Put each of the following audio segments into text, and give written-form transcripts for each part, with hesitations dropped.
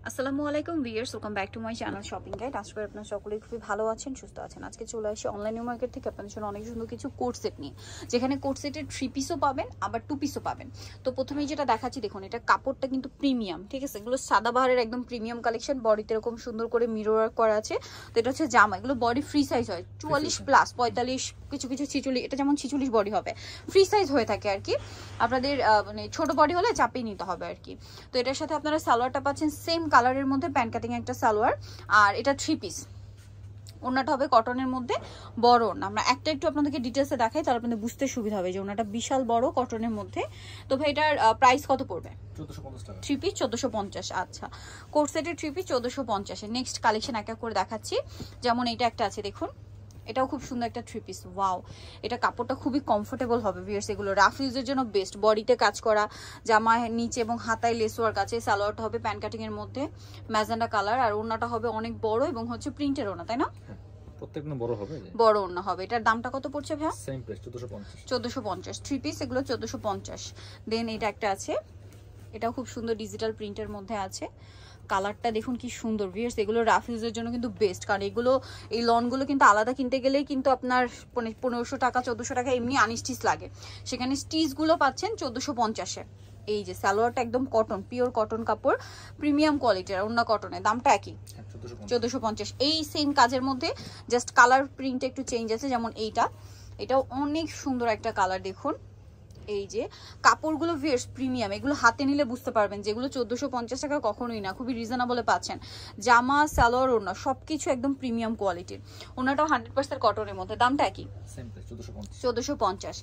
আসসালামু আলাইকুম viewers, welcome back to my channel shopping guide. আশা করি আপনারা সকলেই খুবই ভালো আছেন, সুস্থ আছেন। আজকে চলে আসি অনলাইন মার্কেট থেকে আপনাদের জন্য অনেক সুন্দর কিছু কোট সেট নিয়ে, যেখানে কোট সেটের 3 পিসও পাবেন আবার 2 পিসও পাবেন। তো প্রথমেই যেটা দেখাচ্ছি দেখুন, এটা কাপড়টা কিন্তু প্রিমিয়াম, ঠিক আছে? এগুলো সাদাবাহারের একদম প্রিমিয়াম কালেকশন। বডিতে এরকম সুন্দর করে মিরর ওয়ার্ক করা আছে। তো এটা হচ্ছে জামা, এগুলো বডি ফ্রি সাইজ হয় 44 প্লাস 45, কিছু কিছু 46, এটা যেমন 46 বডি হবে, ফ্রি সাইজ হয়ে থাকে আর কি। আপনাদের মানে ছোট বডি হলে চাপিয়ে নিতে হবে আর কি। তো এটার সাথে আপনারা সালোয়ারটা পাচ্ছেন সেম কালারের মধ্যে, প্যান্ট কাটিং একটা সালোয়ার, আর এটা 3 পিস। ওড়নাটা হবে কটনের মধ্যে, বড় ওড়না। আমরা একটা একটু আপনাদেরকে ডিটেলসে দেখাই, তাহলে আপনাদের বুঝতে সুবিধা হবে যে ওড়নাটা বিশাল বড় কটনের মধ্যে। তো ভাই এটার প্রাইস কত পড়বে? 1450 টাকা। 3 পিস 1450। আচ্ছা, কোট সেটের 3 পিস 1450 এর নেক্সট কালেকশন এক এক করে দেখাচ্ছি। যেমন এটা একটা আছে দেখুন, এটাও খুব সুন্দর একটা 3 পিস। ওয়াও, এটা কাপড়টা খুবই কমফোর্টেবল হবে ভিউয়ার্স। এগুলো রাফ ইউজের জন্য বেস্ট। বডিতে কাজ করা, জামা নিচে এবং হাতায় লেস ওয়ার্ক আছে। সালোয়ারটা হবে প্যান্ট কাটিং এর মধ্যে ম্যাজেন্ডা কালার, আর ওড়নাটা হবে অনেক বড় এবং হচ্ছে প্রিন্টের ওড়না, তাই না? প্রত্যেকটা বড় হবে, বড় ওড়না হবে। এটার দামটা কত পড়ছে ভাইয়া? Same price 1450। 1450 3 পিস, এগুলো 1450। দেন এটা একটা আছে, এটাও খুব সুন্দর ডিজিটাল প্রিন্টের মধ্যে আছে। কালারটা দেখুন কি সুন্দর ভিউয়ার্স। এগুলো রাফ ইউজের জন্য কিন্তু বেস্ট, কারণ এগুলো এই লনগুলো কিন্তু আলাদা কিনতে গেলেই কিন্তু আপনার 1500 টাকা 1400 টাকা এমনি আনস্টিচ লাগে, সেখানে স্টিচগুলো পাচ্ছেন 1450-এ। এই যে সালোয়ারটা একদম কটন, পিওর কটন কাপড়, প্রিমিয়াম কোয়ালিটির, অন্য কটনের দামটা একই 1450। এই সেম কাজের মধ্যে জাস্ট কালার প্রিন্ট একটু চেঞ্জ আছে, যেমন এটাও অনেক সুন্দর একটা কালার দেখুন। এই যে কাপড়গুলো ভিউয়ার্স প্রিমিয়াম, এগুলো হাতে নিলে বুঝতে পারবেন যেগুলো 1450 টাকা কখনোই না, খুবই রিজনেবলে পাচ্ছেন। জামা, সালোয়ার, ওড়না সবকিছু একদম প্রিমিয়াম কোয়ালিটির। ওড়নাটাও 100% কটনের মধ্যে, দামটা কি? Same price 1450। 1450।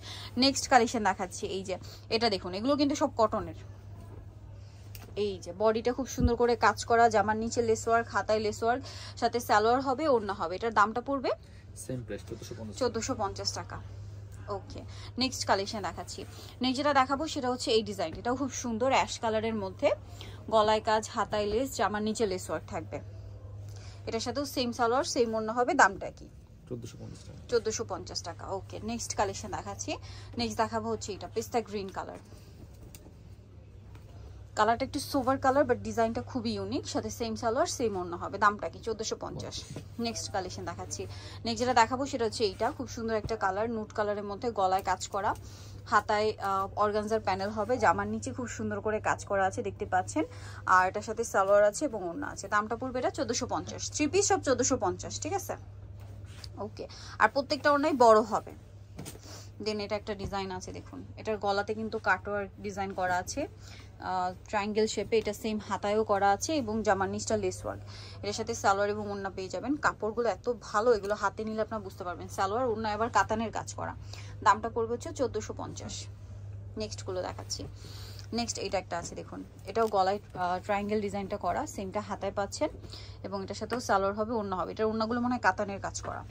নেক্সট কালেকশন দেখাচ্ছি, এই যে এটা দেখুন, এগুলো কিন্তু সব কটনের। এই যে বডিটা খুব সুন্দর করে কাজ করা, জামার নিচে লেস ওয়ার্ক, হাতায় লেস ওয়ার্ক, সাথে সালোয়ার হবে, ওড়না হবে। এটার দামটা পড়বে সেম প্রাইস 1450। 1450 টাকা। ওকে, নেক্সট কালেকশন দেখাচ্ছি। নেক্সট যেটা দেখাবো সেটা হচ্ছে এই ডিজাইন। এটাও খুব সুন্দর অ্যাশ কালারের মধ্যে, গলায় কাজ, হাতায় লেস, জামার নিচে লেস ওয়ার্ক থাকবে। এটার সাথেও সেম সালোয়ার, সেম ওড়না হবে। দামটা কি? 1450 টাকা। 1450 টাকা। ওকে, নেক্সট কালেকশন দেখাচ্ছি। নেক্সট দেখাবো হচ্ছে এটা পেস্তা গ্রিন কালার। কালারটা একটু সোভার কালার, বাট ডিজাইনটা খুবই ইউনিক, সাথে সেম সালোয়ার, সেম ওড়না হবে। দামটা কি? 1450। নেক্সট কালেকশন দেখাচ্ছি। নেক্সট যেটা দেখাবো সেটা হচ্ছে এইটা, খুব সুন্দর একটা কালার, নুট কালারের মধ্যে, গলায় কাজ করা, হাতায় অর্গানজার প্যানেল হবে, জামার নিচে খুব সুন্দর করে কাজ করা আছে, দেখতে পাচ্ছেন। আর এটার সাথে সালোয়ার আছে এবং ওড়না আছে। দামটা পড়বে এটা 1450। 3 পিস সব 1450, ঠিক আছে? ওকে, আর প্রত্যেকটা ওড়নাই বড় হবে। দেন এটা একটা ডিজাইন আছে দেখুন, এটার গলাতে কিন্তু কাটওয়ার্ক ডিজাইন করা আছে ট্রায়াঙ্গেল শেপে। এটা সেম হাতায়ও করা আছে এবং জামার নিচটা লেস ওয়ার্ক। এর সাথে সালোয়ার এবং ওড়না পেয়ে যাবেন। কাপড়গুলো এত ভালো, এগুলো হাতে নিলে আপনারা বুঝতে পারবেন। সালোয়ার, ওড়না এবার কাতানের কাজ করা। দামটা পড়বে হচ্ছে 1450। নেক্সট গুলো দেখাচ্ছি। নেক্সট এটা একটা আছে দেখুন, এটাও গলায় ট্রায়াঙ্গেল ডিজাইনটা করা, সেমটা হাতায় পাচ্ছেন এবং এটার সাথেও সালোয়ার হবে, ওড়না হবে। এটার ওড়নাগুলো মনে হয় কাতানের কাজ করা।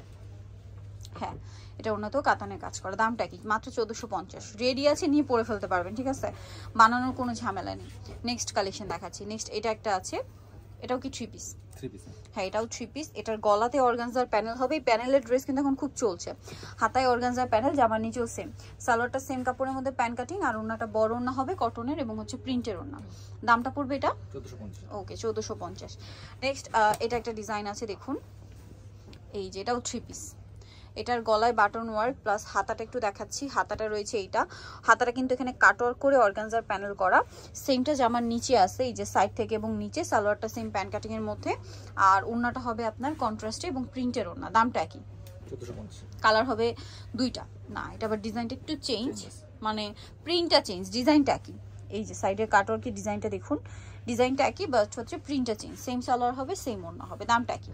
হ্যাঁ, এটা ওড়নাতেও কাতানের কাজ করা। দামটা কি? মাত্র 1450। রেডি আছে, নিয়ে পরে ফেলতে পারবেন, ঠিক আছে? বানানোর কোনো ঝামেলা নেই। নেক্সট কালেকশন দেখাচ্ছি। নেক্সট এটা একটা আছে, এটাও কি 3 পিস? 3 পিস। হ্যাঁ, এটাও 3 পিস। এটার গলাতে অর্গানজার প্যানেল হবে। এই প্যানেলের ড্রেস কিন্তু এখন খুব চলছে। হাতায় অর্গানজার প্যানেল, জামার নিচেও সেম। সালোয়ারটা সেম কাপড়ের মধ্যে প্যান্ট কাটিং, আর ওড়নাটা বড় ওড়না হবে কটনের এবং হচ্ছে প্রিন্টের ওড়না। দামটা পড়বে এটা 1450। ওকে, 1450। নেক্সট এটা একটা ডিজাইন আছে দেখুন, এই যে এটাও 3 পিস। এটার গলায় বাটন ওয়ার্ক প্লাস হাতাটা একটু দেখাচ্ছি। হাতাটা রয়েছে এইটা, হাতাটা কিন্তু এখানে কাট ওয়ার্ক করে অর্গানজার প্যানেল করা। সেমটা জামার নিচে আছে, এই যে সাইড থেকে এবং নিচে। সালোয়ারটা সেম প্যান্ট কাটিং এর মধ্যে, আর ওড়নাটা হবে আপনার কন্ট্রাস্টে এবং প্রিন্টের ওড়না। দামটা কি? 1450। কালার হবে দুইটা। না, এটা আবার ডিজাইনটা একটু চেঞ্জ, মানে প্রিন্টটা চেঞ্জ, ডিজাইনটা একই। এই যে সাইডের কাট ওয়ার্কের ডিজাইনটা দেখুন, ডিজাইনটা একই, বাট হচ্ছে প্রিন্টটা চেঞ্জ। সেম সালোয়ার হবে, সেম ওড়না হবে। দামটা কি?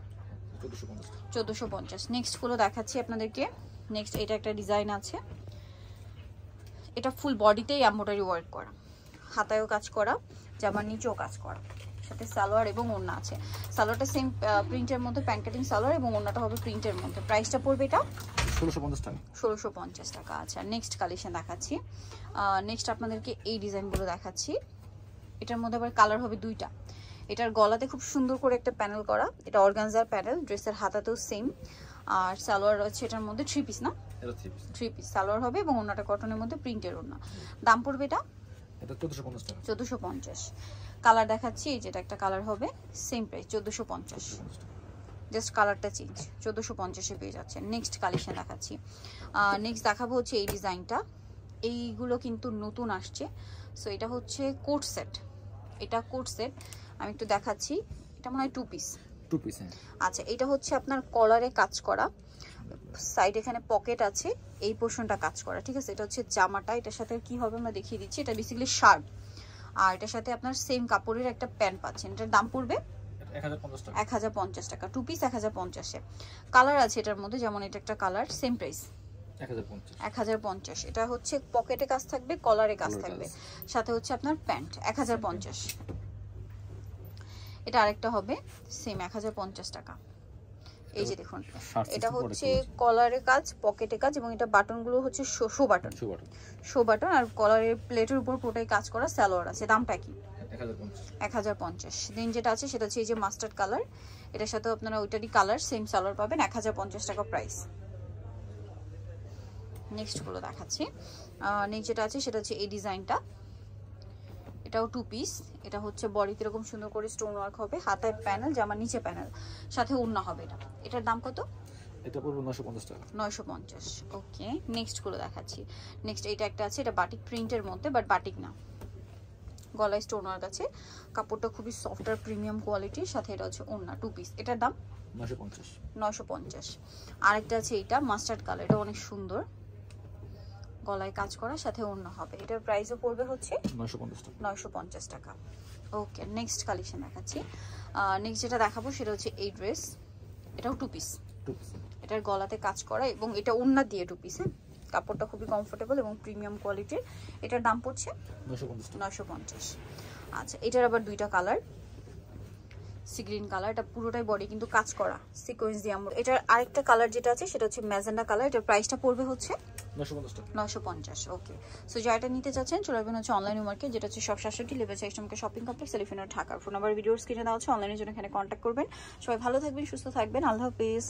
1450। নেক্সট গুলো দেখাচ্ছি আপনাদেরকে। নেক্সট এটা একটা ডিজাইন আছে, এটা ফুল বডিতেই এমব্রয়ডারি ওয়ার্ক করা, হাতায়ও কাজ করা, জামার নিচেও কাজ করা, সাথে সালোয়ার এবং ওড়না আছে। সালোয়ারটা সেম প্রিন্টের মধ্যে, প্যান্ট কাটিং সালোয়ার, এবং ওড়নাটা হবে প্রিন্টের মধ্যে। প্রাইসটা পড়বে এটা 1650 টাকা। 1650 টাকা। আচ্ছা, নেক্সট কালেকশন দেখাচ্ছি। নেক্সট আপনাদেরকে এই ডিজাইনগুলো দেখাচ্ছি। এটার মধ্যে আবার কালার হবে দুইটা। এটার গলাতে খুব সুন্দর করে একটা প্যানেল করা, এটা অর্গানজার প্যানেল। ড্রেসের হাতাতেও সেম, আর সালোয়ার রয়েছে এটার মধ্যে 3 পিস না? এটা 3 পিস। 3 পিস সালোয়ার হবে এবং ওড়নাটা কটনের মধ্যে প্রিন্টের ওড়না। দাম পড়বে এটা এটা 1450 টাকা। 1450। কালার দেখাচ্ছি, এই যেটা একটা কালার হবে, সেম প্রাইস 1450। জাস্ট কালারটা চেঞ্জ, 1450-এ পেয়ে যাচ্ছে। নেক্সট কালেকশন দেখাচ্ছি। নেক্সট দেখাবো হচ্ছে এই ডিজাইনটা, এইগুলো কিন্তু নতুন আসছে। সো এটা হচ্ছে কোট সেট, এটা কোট সেট আমি একটু দেখাচ্ছি। এটা মনে হয় 2 পিস। আচ্ছা, এটা হচ্ছে আপনার কলারে কাজ করা, সাইড এখানে পকেট আছে, এই পোর্শনটা কাজ করা, ঠিক আছে। এটা হচ্ছে জামাটা, এটার সাথে কি হবে আমরা দেখিয়ে দিচ্ছি। এটা বেসিক্যালি শার্ট, আর এটার সাথে আপনার সেম কাপড়ের একটা প্যান্ট পাচ্ছেন। এটার দাম পড়বে 1050 টাকা। 2 পিস 1050-এ। কালার আছে এটার মধ্যে, যেমন এটা একটা কালার, সেম প্রাইস 1050। এটা হচ্ছে পকেটে কাজ থাকবে, কলারে কাজ থাকবে, সাথে হচ্ছে আপনার প্যান্ট 1050। এটা আরেকটা হবে সেম 1050 টাকা। এই যে দেখুন, এটা হচ্ছে কলারে কাজ, পকেটে কাজ, এবং এটা বাটনগুলো হচ্ছে শো বাটন, আর কলারের প্লেটের উপর পুরোটাই কাজ করা, সালোয়ার আছে। দামটা কি? 1050। দেন যেটা আছে সেটা হচ্ছে এই যে মাস্টার্ড কালার, এটার সাথে আপনারা ওইটারই কালার, সেম সালোয়ার পাবেন, 1050 টাকা প্রাইস। নেক্সট গুলো দেখাচ্ছি। নেক্সট যেটা আছে সেটা হচ্ছে এই ডিজাইনটা, এটাও 2 পিস। এটা হচ্ছে বডিতে এরকম সুন্দর করে স্টোন ওয়ার্ক হবে, হাতায় প্যানেল, জামা নিচে প্যানেল, সাথে ওড়না হবে। এটার দাম কত? এটা পড়বে 950 টাকা। 950। ওকে, নেক্সট গুলো দেখাচ্ছি। নেক্সট এটা একটা আছে, এটা বাটিক প্রিন্টের মধ্যে, বাট বাটিক না, গলায় স্টোন ওয়ার্ক আছে, কাপড়টা খুবই সফট আর প্রিমিয়াম কোয়ালিটির, সাথে এটা হচ্ছে ওড়না, 2 পিস। এটার দাম 950। আরেকটা আছে এইটা মাস্টার্ড কালার, এটা অনেক সুন্দর, গলায় কাজ করা, সাথে ওড়না হবে। এটার প্রাইসও পড়বে হচ্ছে 950 টাকা। ওকে, নেক্সট কালেকশন দেখাচ্ছি। নেক্সট যেটা দেখাবো সেটা হচ্ছে এই ড্রেস, এটাও 2 পিস। এটার গলাতে কাজ করা এবং এটা ওড়না দিয়ে 2 পিস। কাপড়টা খুবই কমফোর্টেবল এবং প্রিমিয়াম কোয়ালিটির। এটার দাম পড়ছে 950। আচ্ছা, এটার আবার দুইটা কালার, সি গ্রিন কালার, এটা পুরোটাই বডি কিন্তু কাজ করা সিকোয়েন্স দিয়ে। আমরা এটার আরেকটা কালার যেটা আছে সেটা হচ্ছে ম্যাজেন্ডা কালার, এটার প্রাইসটা পড়বে হচ্ছে 950। ওকে, সো যারা নিতে চাচ্ছেন চলে আসবেন হচ্ছে অনলাইন মার্কেট, যেটা হচ্ছে সব 67 level 6 number shopping complex, elephant road, Dhaka. Phone number ভিডিওর স্ক্রিনে দেওয়া হচ্ছে, অনলাইনের জন্য এখানে কন্ট্যাক্ট করবেন। সবাই ভালো থাকবেন, সুস্থ থাকবেন, আল্লাহ হাফেজ।